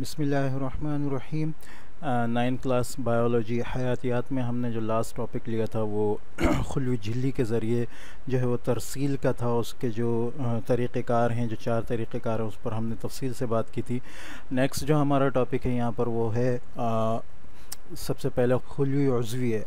बिस्मिल्लाहिर्रहमानिर्रहीम। 9 class biology हयातियात में हमने जो लास्ट टॉपिक लिया था वो खुलवी झिल्ली के ज़रिए जो है वो तरसील का था। उसके जो तरीक़ेकार हैं, जो 4 तरीक़ेकार हैं, उस पर हमने तफसील से बात की थी। नेक्स्ट जो हमारा टॉपिक है यहाँ पर वो है सबसे पहले खुलवी उज़वी।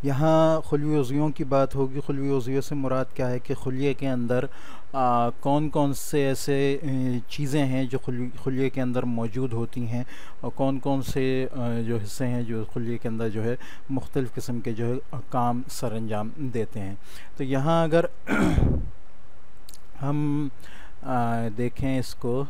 यहाँ खुलवी उज़वियों की बात होगी। खुलवी उज़वियों से मुराद क्या है कि खुलिये के अंदर कौन कौन से ऐसे चीज़ें हैं जो खुलिये के अंदर मौजूद होती हैं, और कौन कौन से जो हिस्से हैं जो खुलिये के अंदर जो है मुख्तलिफ़ किस्म के जो है काम सर अंजाम देते हैं। तो यहाँ अगर हम देखें इसको,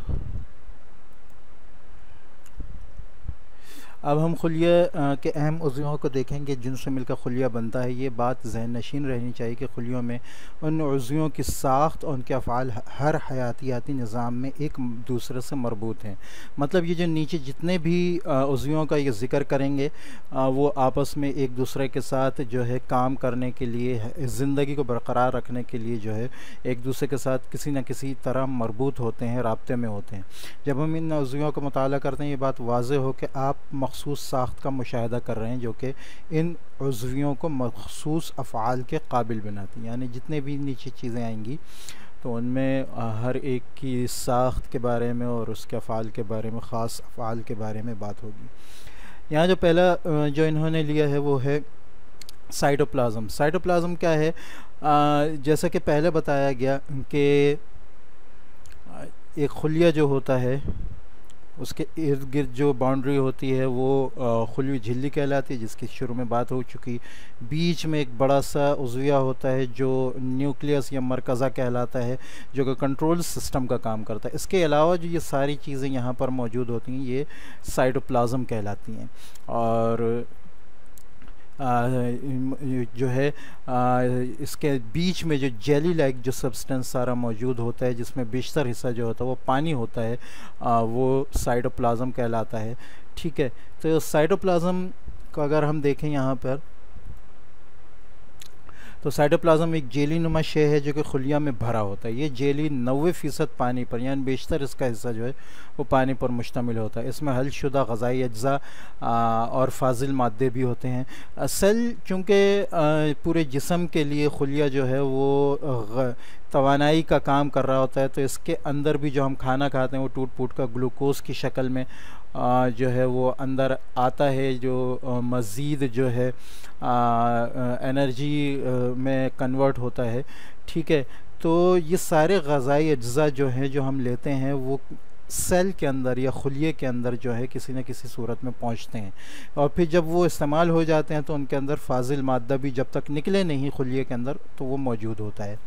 अब हम खुलिया के अहम उज़्वियों को देखेंगे जिनसे मिलकर खुलिया बनता है। ये बात ज़हन नशीन रहनी चाहिए कि खुलियों में उन उज़्वियों की साख्त और उनके अफ़आल हर हयातियाती निज़ाम में एक दूसरे से मरबूत हैं। मतलब ये जो नीचे जितने भी उज़्वियों का ये ज़िक्र करेंगे वो आपस में एक दूसरे के साथ जो है काम करने के लिए, ज़िंदगी को बरकरार रखने के लिए जो है एक दूसरे के साथ किसी न किसी तरह मरबूत होते हैं, राब्ते में होते हैं। जब हम इन उज़्वियों का मुताला करते हैं ये बात वाज़ेह हो कि आप मखसूस साख्त का मुशाहिदा कर रहे हैं जो कि इन उज़्वियों को मखसूस अफ़आल के काबिल बनाती हैं। यानी जितने भी नीचे चीज़ें आएंगी तो उनमें हर एक की साख्त के बारे में और उसके अफ़आल के बारे में, ख़ास अफ़आल के बारे में बात होगी। यहाँ जो पहला जो इन्होंने लिया है वो है साइटोप्लाज़म। साइटोप्लाज़म क्या है? जैसा कि पहले बताया गया कि एक खुलिया जो होता है उसके इर्द गिर्द जो बाउंड्री होती है वो खुलवी झिल्ली कहलाती है, जिसकी शुरू में बात हो चुकी। बीच में एक बड़ा सा उज़्विया होता है जो न्यूक्लियस या मरकज़ा कहलाता है, जो कि कंट्रोल सिस्टम का काम करता है। इसके अलावा जो ये सारी चीज़ें यहाँ पर मौजूद होती हैं ये साइटोप्लाज़म कहलाती हैं। और जो है इसके बीच में जो जेली लाइक जो सब्सटेंस सारा मौजूद होता है, जिसमें बेशतर हिस्सा जो होता है वो पानी होता है, वो साइटोप्लाज़म कहलाता है। ठीक है, तो साइटोप्लाज़म का अगर हम देखें यहाँ पर तो साइटोप्लाज़म एक जेली नुमा शे है जो कि खुलिया में भरा होता है। ये जेली 90% पानी पर, यानी बेशतर इसका हिस्सा जो है वो पानी पर मुश्तमिल होता है। इसमें हल शुदा ग़ज़ाई अज्ज़ा और फाजिल मादे भी होते हैं। सेल चूँकि पूरे जिस्म के लिए खुलिया जो है वो तवानाई का काम कर रहा होता है, तो इसके अंदर भी जो हम खाना खाते हैं वो टूट फूट का ग्लूकोज़ की शक्ल में जो है वो अंदर आता है, जो मज़ीद जो है एनर्जी में कन्वर्ट होता है। ठीक है, तो ये सारे ग़ज़ाई अज्ज़ा जो हैं जो हम लेते हैं वो सेल के अंदर या खुलिये के अंदर जो है किसी न किसी सूरत में पहुंचते हैं, और फिर जब वो इस्तेमाल हो जाते हैं तो उनके अंदर फाजिल मादा भी जब तक निकले नहीं खुलिये के अंदर तो वो मौजूद होता है।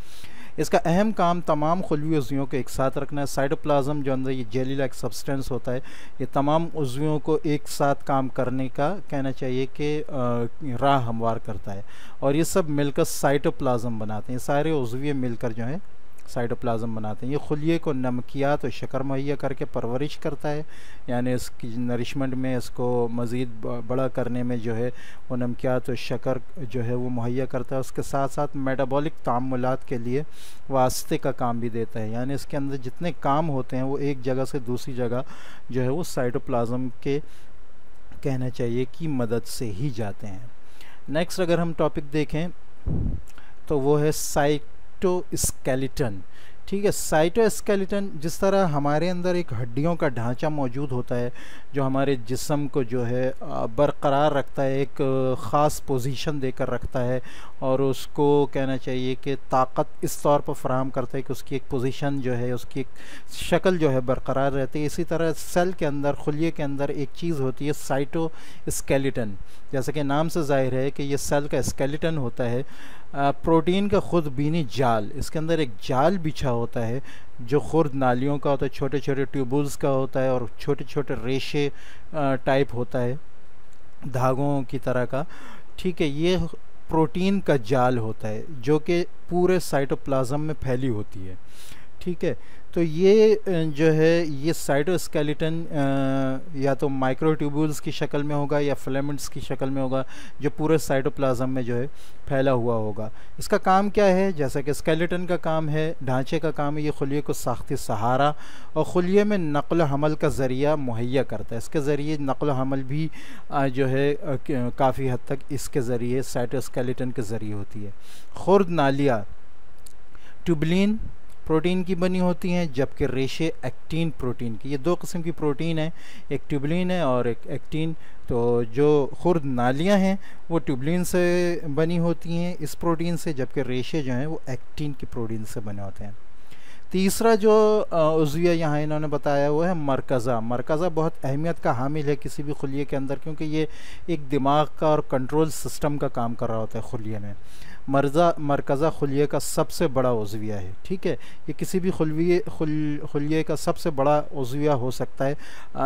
इसका अहम काम तमाम खुलवी उज़्वियों को एक साथ रखना है। साइटोप्लाज़म जो अंदर ये जेली लाइक सब्सटेंस होता है, ये तमाम उज़्वियों को एक साथ काम करने का कहना चाहिए कि राह हमवार करता है, और ये सब मिलकर साइटोप्लाज़म बनाते हैं। सारे उज़्विये मिलकर जो है साइटोप्लाज़म बनाते हैं। ये खुलिये को नमकियात और शक्कर मुहैया करके परवरिश करता है, यानी इसकी नरिशमेंट में इसको मज़ीद बड़ा करने में जो है वो नमकियात और शक्कर जो है वो मुहैया करता है। उसके साथ साथ मेटाबॉलिक तामुलात के लिए वास्ते का काम भी देता है, यानी इसके अंदर जितने काम होते हैं वो एक जगह से दूसरी जगह जो है वो साइटोप्लाज़म के कहना चाहिए कि मदद से ही जाते हैं। नेक्स्ट अगर हम टॉपिक देखें तो वो है साइटोस्केलेटन। ठीक है, साइटोस्केलेटन जिस तरह हमारे अंदर एक हड्डियों का ढांचा मौजूद होता है जो हमारे जिस्म को जो है बरकरार रखता है, एक ख़ास पोजीशन देकर रखता है, और उसको कहना चाहिए कि ताकत इस तौर पर फराहम करता है कि उसकी एक पोजीशन जो है, उसकी एक शक्ल जो है बरकरार रहती है। इसी तरह सेल के अंदर, खुलिये के अंदर एक चीज़ होती है साइटोस्केलेटन। जैसा कि नाम से ज़ाहिर है कि ये सेल का स्केलेटन होता है, प्रोटीन का खुद बीनी जाल। इसके अंदर एक जाल बिछा होता है जो खुर्द नालियों का होता है, छोटे छोटे ट्यूबुल्स का होता है, और छोटे छोटे रेशे टाइप होता है, धागों की तरह का। ठीक है, ये प्रोटीन का जाल होता है जो कि पूरे साइटोप्लाज़म में फैली होती है। ठीक है, तो ये जो है ये साइटोस्केलेटन या तो माइक्रोट्यूब्यूल्स की शक्ल में होगा या फिलामेंट्स की शक्ल में होगा, जो पूरे साइटोप्लाज्म में जो है फैला हुआ होगा। इसका काम क्या है? जैसा कि स्केलेटन का काम है, ढांचे का काम है, ये खुलिये को साख्ती सहारा और खुलिये में नक़ल हमल का ज़रिया मुहैया करता है। इसके ज़रिए नक़ल हमल भी जो है काफ़ी हद तक इसके ज़रिए साइटोस्केलेटन के ज़रिए होती है। खुर्द नालियाँ ट्यूबलिन प्रोटीन की बनी होती हैं, जबकि रेशे एक्टिन प्रोटीन की। ये दो किस्म की प्रोटीन है, एक ट्यूबलिन है और एक एक्टिन। तो जो खुर्द नालियाँ हैं वो ट्यूबलिन से बनी होती हैं, इस प्रोटीन से, जबकि रेशे जो हैं वो एक्टिन की प्रोटीन से बने होते हैं। तीसरा जो उज़्विया यहाँ इन्होंने बताया वो है मरकज़ा। मरकज़ा बहुत अहमियत का हामिल है किसी भी खुलिये के अंदर, क्योंकि ये एक दिमाग का और कंट्रोल सिस्टम का काम कर रहा होता है खुलिये में। मरकज़ा खुलिये का सबसे बड़ा उज़्विया है, ठीक है। ये किसी भी खुलिये का सबसे बड़ा उज़्विया हो सकता है,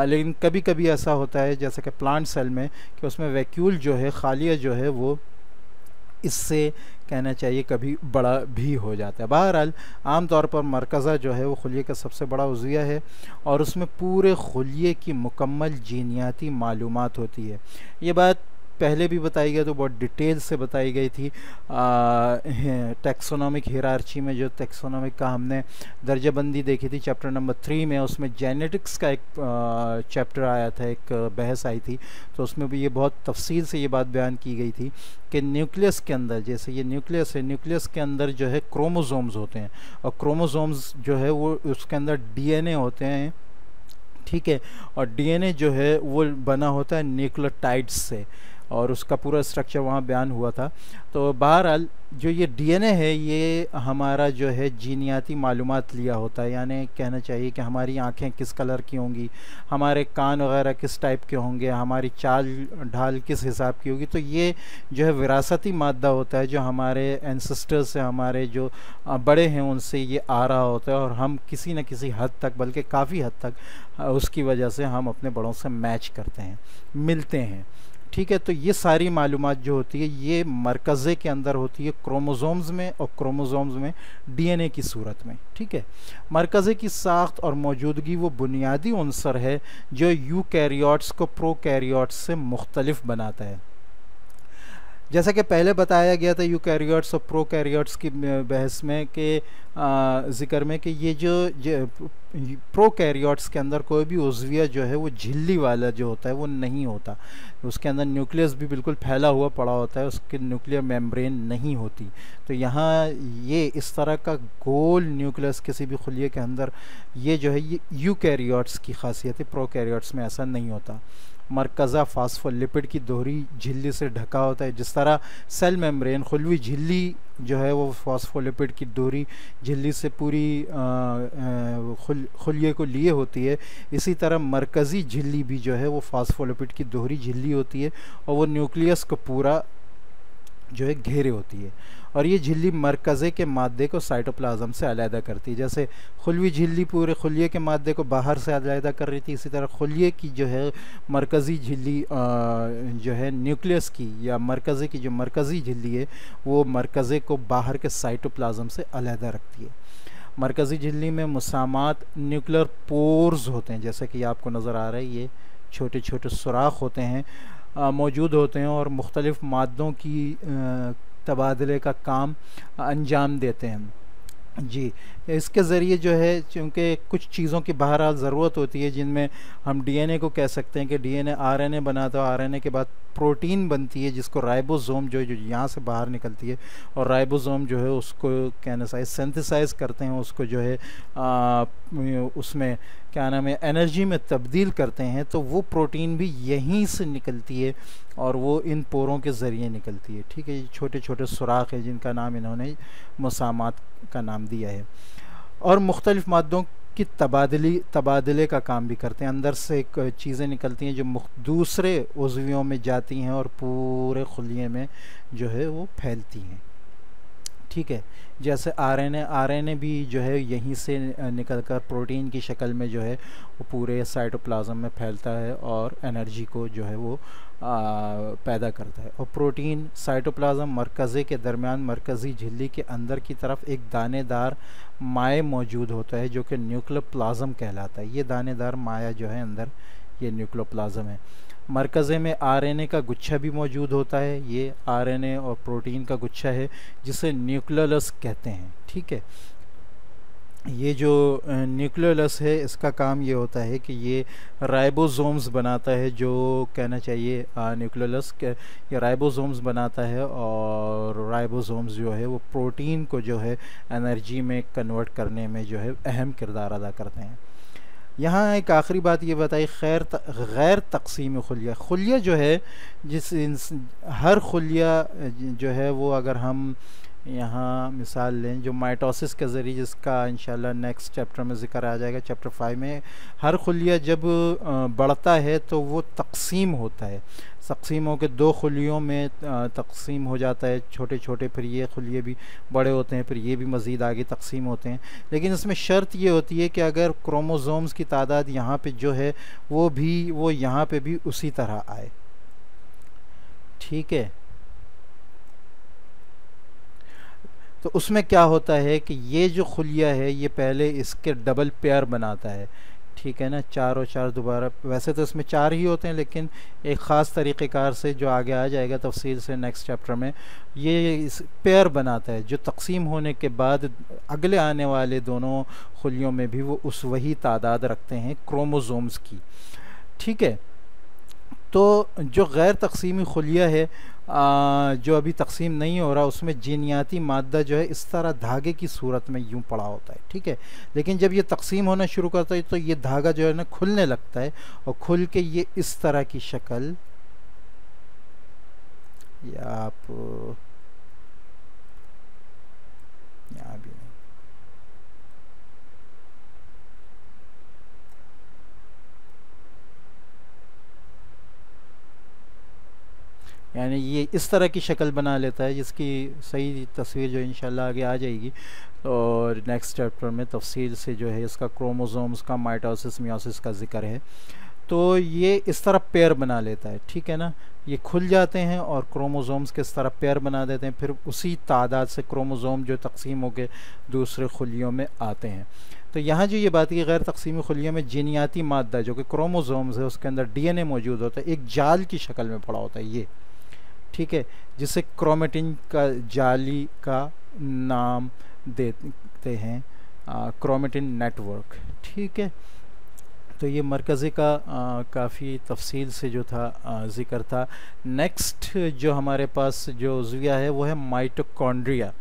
लेकिन कभी कभी ऐसा होता है जैसे कि प्लांट सेल में कि उसमें वैक्यूल जो है, खालिया जो है, वो इससे कहना चाहिए कभी बड़ा भी हो जाता है। बहरहाल आम तौर पर मरकज़ा जो है वो खुलिये का सबसे बड़ा उज़्विया है और उसमें पूरे खुलिये की मुकम्मल जीनियाती मालूमात होती है। ये बात पहले भी बताई गई, तो बहुत डिटेल से बताई गई थी टैक्सोनॉमिक हियरार्ची में। जो टैक्सोनॉमिक का हमने दर्जाबंदी देखी थी चैप्टर नंबर 3 में, उसमें जेनेटिक्स का एक चैप्टर आया था, एक बहस आई थी, तो उसमें भी ये बहुत तफसील से ये बात बयान की गई थी कि न्यूक्लियस के अंदर, जैसे ये न्यूक्लियस है, न्यूक्लियस के अंदर जो है क्रोमोसोम्स होते हैं और क्रोमोसोम्स जो है वो उसके अंदर डीएनए होते हैं, ठीक है। और डीएनए जो है वो बना होता है न्यूक्लियोटाइड्स से और उसका पूरा स्ट्रक्चर वहाँ बयान हुआ था। तो बहरहाल जो ये डीएनए है ये हमारा जो है जीनियाती मालूमात लिया होता है, यानी कहना चाहिए कि हमारी आँखें किस कलर की होंगी, हमारे कान वगैरह किस टाइप के होंगे, हमारी चाल ढाल किस हिसाब की होगी। तो ये जो है विरासती मादा होता है जो हमारे एंसेस्टर्स से, हमारे जो बड़े हैं उनसे ये आ रहा होता है और हम किसी न किसी हद तक, बल्कि काफ़ी हद तक उसकी वजह से हम अपने बड़ों से मैच करते हैं, मिलते हैं, ठीक है। तो ये सारी मालूमात जो होती है ये मरकज़े के अंदर होती है, क्रोमोसोम्स में और क्रोमोसोम्स में डीएनए की सूरत में, ठीक है। मरकज़े की साख्त और मौजूदगी वो बुनियादी उन्सर है जो यूकैरियोट्स को प्रोकैरियोट्स से मुख्तलिफ बनाता है। जैसा कि पहले बताया गया था यूकैरियोट्स और प्रोकैरियोट्स की बहस में के ज़िक्र में कि ये जो प्रोकैरियोट्स के अंदर कोई भी उज़्विया जो है वो झिल्ली वाला जो होता है वो नहीं होता, उसके अंदर न्यूक्लियस भी बिल्कुल फैला हुआ पड़ा होता है, उसके न्यूक्लियर मेम्ब्रेन नहीं होती। तो यहाँ ये इस तरह का गोल न्यूक्लियस किसी भी खुलिये के अंदर ये जो है ये यूकैरियोट्स की खासियत है, प्रोकैरियोट्स में ऐसा नहीं होता। मरकज़ा फास्फोलिपिड की दोहरी झिल्ली से ढका होता है, जिस तरह सेल मेम्ब्रेन खुलवी झिल्ली जो है वो फास्फोलिपिड की दोहरी झिल्ली से पूरी खुलिये को लिए होती है, इसी तरह मरकज़ी झिल्ली भी जो है वो फास्फोलिपिड की दोहरी झिल्ली होती है और वो न्यूक्लियस को पूरा जो है घेरे होती है। और ये झिल्ली मरकज़े के मादे को साइटोप्लाज्म से अलहदा करती है। जैसे खुलवी झिल्ली पूरे खुलिये के मादे को बाहर से अलहदा कर रही थी, इसी तरह खुलिये की जो है मरकज़ी झिल्ली जो है न्यूक्लियस की या मरकज़े की जो मरकज़ी झिल्ली है वो मरकज़े को बाहर के साइटोप्लाज्म से अलहदा रखती है। मरकज़ी झिल्ली में मुसामात न्यूक्लियर पोर्स होते हैं, जैसे कि आपको नज़र आ रहा है, ये छोटे छोटे सुराख होते हैं मौजूद होते हैं और मुख्तलिफ़ मादों की तबादले का काम अंजाम देते हैं। जी, इसके ज़रिए जो है चूँकि कुछ चीज़ों की बहरहाल ज़रूरत होती है, जिनमें हम डीएनए को कह सकते हैं कि डीएनए आरएनए बनाता है, आरएनए के बाद प्रोटीन बनती है जिसको राइबोसोम जो यहाँ से बाहर निकलती है और राइबोसोम जो है उसको कहना चाहिए सिंथेसाइज करते हैं, उसको जो है उसमें क्या नाम है एनर्जी में तब्दील करते हैं। तो वो प्रोटीन भी यहीं से निकलती है और वो इन पोरों के ज़रिए निकलती है, ठीक है। ये छोटे छोटे सुराख हैं जिनका नाम इन्होंने मुसामात का नाम दिया है और मुख्तलिफ़ मादों की तबादले का काम भी करते हैं। अंदर से चीज़ें निकलती हैं जो दूसरे उज़्वियों में जाती हैं और पूरे खुलिये में जो है वो फैलती हैं, ठीक। ठीक है। जैसे आरएनए भी जो है यहीं से निकलकर प्रोटीन की शक्ल में जो है वो पूरे साइटोप्लाज्म में फैलता है और एनर्जी को जो है वो पैदा करता है। और प्रोटीन साइटोप्लाज्म मरकज़े के दरमियान मरकज़ी झिल्ली के अंदर की तरफ एक दानेदार माए मौजूद होता है जो कि न्यूक्लियोप्लाज्म कहलाता है। ये दानेदार माया जो है अंदर, ये न्यूक्लियोप्लाज्म है। मरकज़े में आरएनए का गुच्छा भी मौजूद होता है। ये आरएनए और प्रोटीन का गुच्छा है जिसे न्यूक्लियोलस कहते हैं, ठीक है। ये जो न्यूक्लियोलस है इसका काम ये होता है कि ये राइबोसोम्स बनाता है, जो कहना चाहिए न्यूक्लियोलस के, ये राइबोसोम्स बनाता है और राइबोसोम्स जो है वो प्रोटीन को जो है एनर्जी में कन्वर्ट करने में जो है अहम किरदार अदा करते हैं। यहाँ एक आखिरी बात ये बताई, गैर तक़सीम खुलिया। खुलिया जो है हर खुलिया जो है वो अगर हम यहाँ मिसाल लें जो माइटोसिस के ज़रिए, जिसका इंशाल्लाह नेक्स्ट चैप्टर में ज़िक्र आ जाएगा, चैप्टर 5 में, हर खुलिया जब बढ़ता है तो वो तक़सीम होता है। तक़सीम होकर दो खुलियों में तक़सीम हो जाता है, छोटे छोटे, फिर ये खुलिए भी बड़े होते हैं, फिर ये भी मज़ीद आगे तक़सीम होते हैं। लेकिन इसमें शर्त ये होती है कि अगर क्रोमोसोम्स की तादाद यहाँ पे जो है वो यहाँ पे भी उसी तरह आए, ठीक है। तो उसमें क्या होता है कि ये जो खुलिया है ये पहले इसके डबल पेयर बनाता है, ठीक है ना, 4 और 4 दोबारा, वैसे तो इसमें 4 ही होते हैं लेकिन एक ख़ास तरीक़ेकार से जो आगे आ जाएगा तफसील से नेक्स्ट चैप्टर में, ये इस पेयर बनाता है जो तक़सीम होने के बाद अगले आने वाले दोनों खुलियों में भी वो वही तादाद रखते हैं क्रोमोसोम्स की, ठीक है। तो जो गैर तक़सीमी खुलिया है जो अभी तक़सीम नहीं हो रहा, उसमें जीनियाती मादा जो है इस तरह धागे की सूरत में यूं पड़ा होता है, ठीक है। लेकिन जब ये तक़सीम होना शुरू करता है तो ये धागा जो है ना खुलने लगता है और खुल के ये इस तरह की शक्ल, या आप यहाँ भी नहीं, यानी ये इस तरह की शक्ल बना लेता है, जिसकी सही तस्वीर जो इंशाल्लाह आगे आ जाएगी और नेक्स्ट चैप्टर में तफसील से जो है इसका क्रोमोसोम्स का माइटोसिस मियोसिस का जिक्र है। तो ये इस तरह पेयर बना लेता है, ठीक है ना, ये खुल जाते हैं और क्रोमोसोम्स के इस तरह पेयर बना देते हैं, फिर उसी तादाद से क्रोमोसोम जो तक़सीम होकर दूसरे खुलियों में आते हैं। तो यहाँ जो ये बात की गैर तक़सीमी खुलियों में जीनियाती मादा जो कि क्रोमोसोम्स है उसके अंदर डीएनए मौजूद होता है, एक जाल की शक्ल में पड़ा होता है ये, ठीक है, जिसे क्रोमेटिन का जाली का नाम देते हैं, क्रोमेटिन नेटवर्क, ठीक है। तो ये मरकज़े का काफ़ी तफसील से जो था ज़िक्र था। नेक्स्ट जो हमारे पास जो उज़्विया है वो है माइटोकॉन्ड्रिया,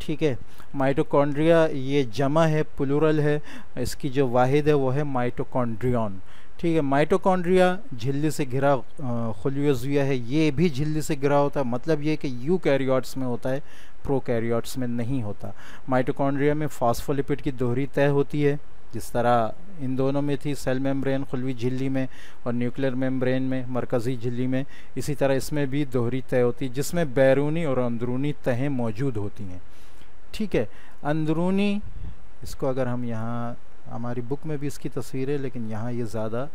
ठीक है। माइटोकॉन्ड्रिया ये जमा है, प्लूरल है, इसकी जो वाहिद है वो है माइटोकॉन्ड्रियन, ठीक है। माइटोकॉन्ड्रिया झिल्ली से घिरा खुलियोज़्विया है, ये भी झिल्ली से घिरा होता है, मतलब ये कि यूकैरियोट्स में होता है, प्रोकैरियोट्स में नहीं होता। माइटोकॉन्ड्रिया में फॉस्फोलिपिड की दोहरी तय होती है, जिस तरह इन दोनों में थी, सेल मेम्ब्रेन खुलवी झिल्ली में और न्यूक्लियर मेम्ब्रेन में मरकज़ी झिल्ली में, इसी तरह इसमें भी दोहरी तय होती है जिसमें बैरूनी और अंदरूनी तहें मौजूद होती हैं, ठीक है। अंदरूनी, इसको अगर हम यहाँ, हमारी बुक में भी इसकी तस्वीर है लेकिन यहाँ ये ज़्यादा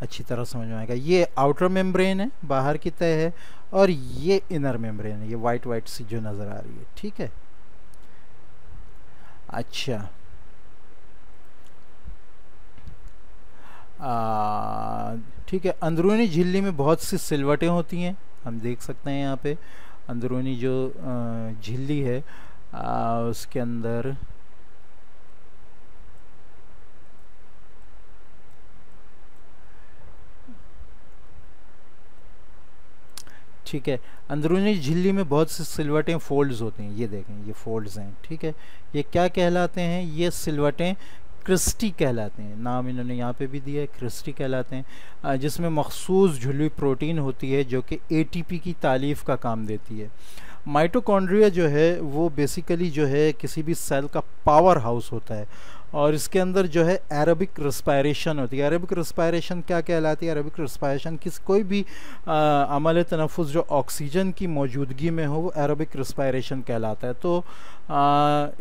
अच्छी तरह समझ में आएगा। ये आउटर मेम्ब्रेन है, बाहर की तय है, और ये इनर मेम्ब्रेन है, ये वाइट वाइट सी जो नज़र आ रही है, ठीक है। अच्छा, ठीक है। अंदरूनी झिल्ली में बहुत सी सिलवटें होती हैं, हम देख सकते हैं यहाँ पे अंदरूनी जो झिल्ली है उसके अंदर ठीक है, अंदरूनी झिल्ली में बहुत सी सिलवटें फोल्ड्स होती हैं, ये देखें ये फोल्ड्स हैं, ठीक है। ये क्या कहलाते हैं, ये सिलवटें क्रिस्टी कहलाते हैं, नाम इन्होंने यहाँ पे भी दिया है, क्रिस्टी कहलाते हैं, जिसमें मखसूस झिल्ली प्रोटीन होती है जो कि एटीपी की तालीफ का काम देती है। माइटोकॉन्ड्रिया जो है वो बेसिकली जो है किसी भी सेल का पावर हाउस होता है और इसके अंदर जो है एरोबिक रिस्पायरेशन होती है। एरोबिक रिस्पायरेशन क्या कहलाती है? एरोबिक रिस्पायरेशन कोई भी अमल तनफ़ुस जो ऑक्सीजन की मौजूदगी में हो वो एरोबिक रिस्पायरेशन कहलाता है। तो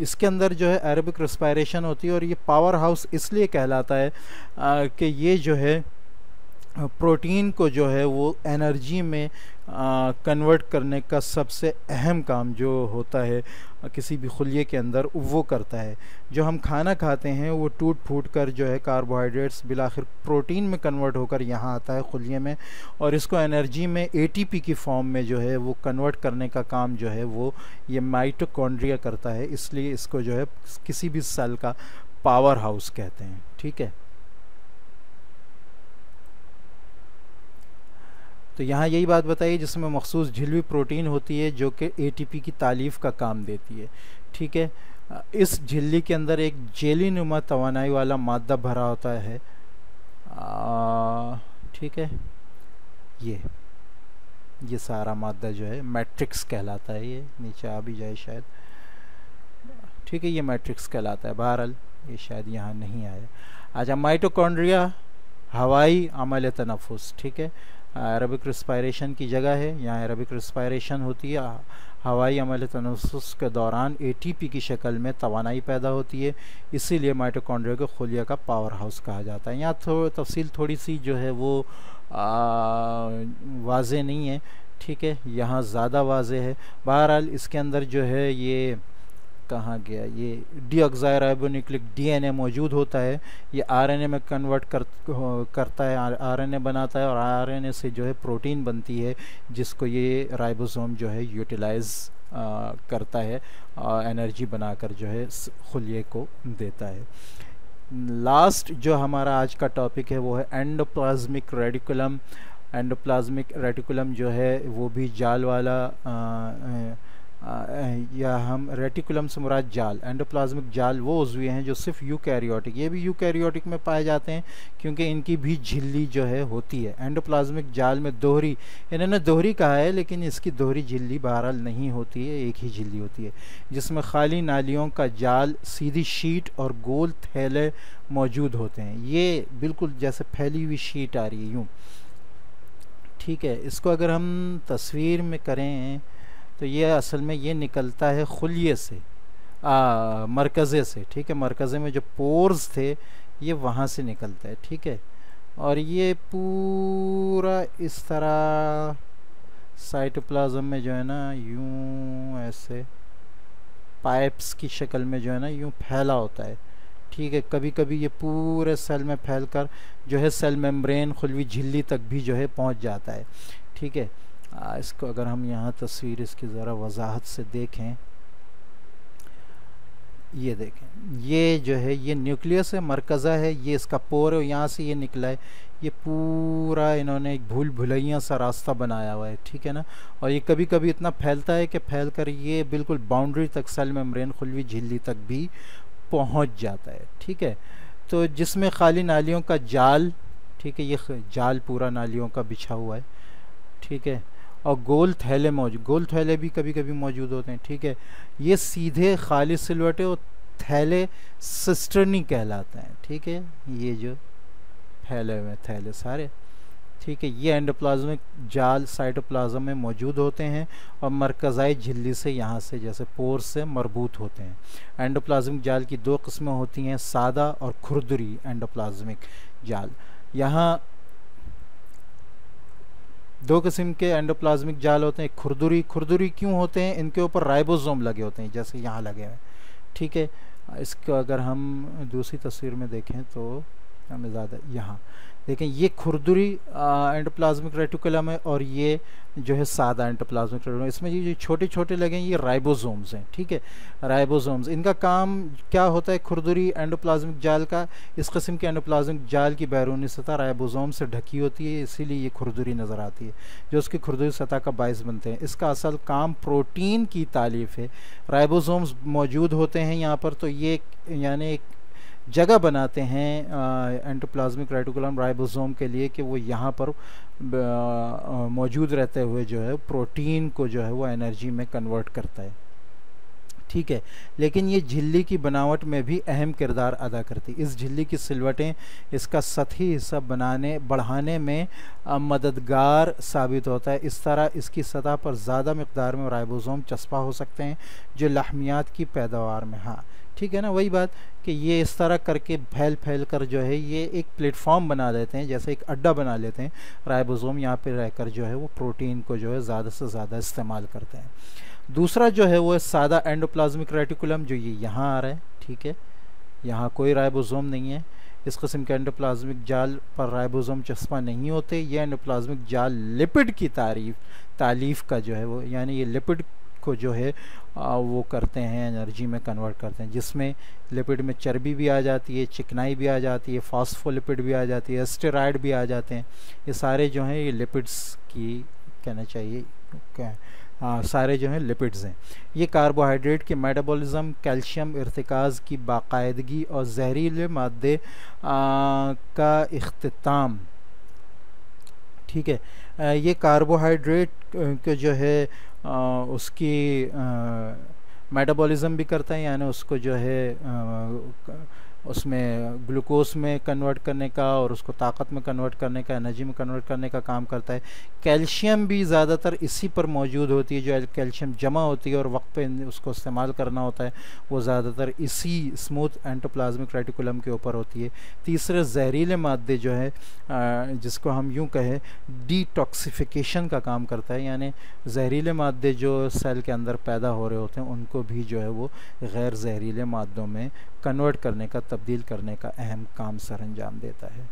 इसके अंदर जो है एरोबिक रिस्पायरेशन होती है, और ये पावर हाउस इसलिए कहलाता है कि ये जो है प्रोटीन को जो है वो एनर्जी में कन्वर्ट करने का सबसे अहम काम जो होता है किसी भी खुलिये के अंदर वो करता है। जो हम खाना खाते हैं वो टूट फूट कर जो है कार्बोहाइड्रेट्स बिलाखिर प्रोटीन में कन्वर्ट होकर यहाँ आता है खुलिये में, और इसको एनर्जी में एटीपी की फॉर्म में जो है वो कन्वर्ट करने का काम जो है वो ये माइटोकॉन्ड्रिया करता है। इसलिए इसको जो है किसी भी सेल का पावर हाउस कहते हैं। ठीक है, तो यहाँ यही बात बताइए जिसमें मखसूस झिल्वी प्रोटीन होती है जो कि एटीपी की तालीफ का काम देती है। ठीक है, इस झिल्ली के अंदर एक जेली नुमा तवानाई वाला मादा भरा होता है। ठीक है, ये सारा मादा जो है मैट्रिक्स कहलाता है। ये नीचे आ भी जाए शायद। ठीक है, ये मैट्रिक्स कहलाता है। बहरहाल ये शायद यहाँ नहीं आया। अच्छा, माइटोकॉन्ड्रिया हवाई अमल तनफ़ुस। ठीक है, एरोबिक रिस्पायरेशन की जगह है, यहाँ एरोबिक रिस्पायरेशन होती है। हवाई अमल तनफ़ुस के दौरान एटीपी की शक्ल में तवानाई पैदा होती है, इसीलिए माइटोकॉन्ड्रिया को खुलिया का पावर हाउस कहा जाता है। यहाँ तफसील थोड़ी सी जो है वो वाज़े नहीं है। ठीक है, यहाँ ज़्यादा वाज़े है। बहरहाल इसके अंदर जो है ये कहाँ गया, ये डीऑक्साइराइबोन्यूक्लिक डीएनए मौजूद होता है। ये आरएनए में कन्वर्ट करता है, आरएनए बनाता है, और आरएनए से जो है प्रोटीन बनती है जिसको ये राइबोसोम जो है यूटिलाइज करता है और एनर्जी बनाकर जो है खुलिये को देता है। लास्ट जो हमारा आज का टॉपिक है वो है एंडोप्लाज्मिक रेटिकुलम। एंडोप्लाज्मिक रेटिकुलम जो है वो भी जाल वाला या हम रेटिकुलम से मुराद जाल, एंडोप्लाज्मिक जाल वो उज़्वे हैं जो सिर्फ यूकैरियोटिक, ये भी यूकैरियोटिक में पाए जाते हैं क्योंकि इनकी भी झिल्ली जो है होती है। एंडोप्लाज्मिक जाल में दोहरी, इन्होंने दोहरी कहा है लेकिन इसकी दोहरी झिल्ली बहरहाल नहीं होती है, एक ही झिल्ली होती है जिसमें खाली नालियों का जाल, सीधी शीट और गोल थैले मौजूद होते हैं। ये बिल्कुल जैसे फैली हुई शीट आ रही है यूँ। ठीक है, इसको अगर हम तस्वीर में करें तो ये असल में ये निकलता है खुलिये से, मरकज़े से। ठीक है, मरकज़े में जो पोर्स थे ये वहाँ से निकलता है। ठीक है, और ये पूरा इस तरह साइटोप्लाज्म में जो है ना यूँ ऐसे पाइप्स की शक्ल में जो है ना यूँ फैला होता है। ठीक है, कभी कभी ये पूरे सेल में फैलकर जो है सेल मेम्ब्रेन खुलवी झिल्ली तक भी जो है पहुँच जाता है। ठीक है, इसको अगर हम यहाँ तस्वीर इसकी ज़रा वजाहत से देखें, ये देखें, ये जो है ये न्यूक्लियस है, मरकज़ा है, ये इसका पोर है, यहाँ से ये निकला है। ये पूरा इन्होंने एक भूल भुलैया सा रास्ता बनाया हुआ है। ठीक है ना, और ये कभी कभी इतना फैलता है कि फैल कर ये बिल्कुल बाउंड्री तक सेल मेम्ब्रेन खुलवी झिल्ली तक भी पहुँच जाता है। ठीक है, तो जिसमें खाली नालियों का जाल, ठीक है, ये जाल पूरा नालियों का बिछा हुआ है। ठीक है, और गोल थैले मौजूद, गोल थैले भी कभी कभी मौजूद होते हैं। ठीक है, ये सीधे खाली सिलवटे और थैले सिस्टर्नी कहलाते हैं। ठीक है, ये जो फैले हुए थैले सारे। ठीक है, ये एंडोप्लाज्मिक जाल साइटोप्लाज्म में मौजूद होते हैं और मरकज़ाई झिल्ली से यहाँ से जैसे पोर से मरबूत होते हैं। एंडोप्लाज्मिक जाल की दो किस्में होती हैं, सादा और खुरदुरी एंडोप्लाज्मिक जाल। यहाँ दो किस्म के एंडोप्लाज्मिक जाल होते हैं। खुरदुरी, खुरदुरी क्यों होते हैं? इनके ऊपर राइबोसोम लगे होते हैं जैसे यहाँ लगे हुए। ठीक है, इसको अगर हम दूसरी तस्वीर में देखें तो हमें ज़्यादा यहाँ देखें, ये खुरदुरी एंडोप्लाज्मिक रेटिकुलम है और ये जो है सादा एंडोप्लाज्मिक रेटिकुलम। इसमें ये जो छोटे छोटे लगे हैं ये राइबोसोम्स हैं। ठीक है, राइबोसोम्स, इनका काम क्या होता है? खुरदुरी एंडोप्लाज्मिक जाल का, इस किस्म के एंडोप्लाज्मिक जाल की बैरूनी सतह राइबोसोम से ढकी होती है, इसीलिए ये खुरदुरी नज़र आती है जो उसकी खुरदुरी सतह का बायस बनते हैं। इसका असल काम प्रोटीन की तालीफ है। राइबोसोम्स मौजूद होते हैं यहाँ पर, तो ये यानी एक जगह बनाते हैं एंडोप्लाज्मिक रेटिकुलम राइबोसोम के लिए कि वो यहाँ पर मौजूद रहते हुए जो है प्रोटीन को जो है वो एनर्जी में कन्वर्ट करता है। ठीक है। लेकिन ये झिल्ली की बनावट में भी अहम किरदार अदा करती। इस झिल्ली की सिलवटें इसका सतही हिस्सा बढ़ाने में मददगार साबित होता है। इस तरह इसकी सतह पर ज़्यादा मकदार में राइबोसोम चस्पा हो सकते हैं जो लहमियात की पैदावार में, हाँ ठीक है ना, वही बात कि ये इस तरह करके फैल फैल कर जो है ये एक प्लेटफॉर्म बना देते हैं, जैसे एक अड्डा बना लेते हैं। राइबोसोम यहाँ पर रहकर जो है वो प्रोटीन को जो है ज़्यादा से ज़्यादा इस्तेमाल करते हैं। दूसरा जो है वो है सादा एंडोप्लाज्मिक रेटिकुलम, जो ये यहाँ आ रहा है, ठीक है। यहाँ कोई राइबोसोम नहीं है। इस किस्म के एंडोप्लाज्मिक जाल पर राइबोसोम चस्पा नहीं होते। ये एंडोप्लाज्मिक जाल लिपिड की तालीफ का जो है वो, यानी ये लिपिड को जो है वो करते हैं, एनर्जी में कन्वर्ट करते हैं, जिसमें लिपिड में चर्बी भी आ जाती है, चिकनाई भी आ जाती है, फॉस्फोलिपिड भी आ जाती है, स्टेरॉयड भी आ जाते हैं। ये सारे जो हैं ये लिपिड्स की, कहना चाहिए क्या, सारे जो हैं लिपिड्स हैं। ये कार्बोहाइड्रेट के मेटाबॉलिज्म, कैल्शियम इर्तिकाज़ की बाकायदगी और जहरीले मादे का इख्तिताम, ठीक है। ये कार्बोहाइड्रेट के जो है उसकी मेटाबॉलिज्म भी करता है, यानी उसको जो है उसमें ग्लूकोज में कन्वर्ट करने का और उसको ताकत में कन्वर्ट करने का, एनर्जी में कन्वर्ट करने का काम करता है। कैल्शियम भी ज़्यादातर इसी पर मौजूद होती है, जो कैल्शियम जमा होती है और वक्त पे उसको इस्तेमाल करना होता है, वो ज़्यादातर इसी स्मूथ एंडोप्लाज्मिक रेटिकुलम के ऊपर होती है। तीसरे जहरीले मादे जो है जिसको हम यूँ कहें डिटॉक्सिफिकेशन का काम करता है, यानी जहरीले मादे जो सेल के अंदर पैदा हो रहे होते हैं उनको भी जो है वो गैर जहरीले मादों में कन्वर्ट करने का, तब्दील करने का अहम काम सर अंजाम देता है।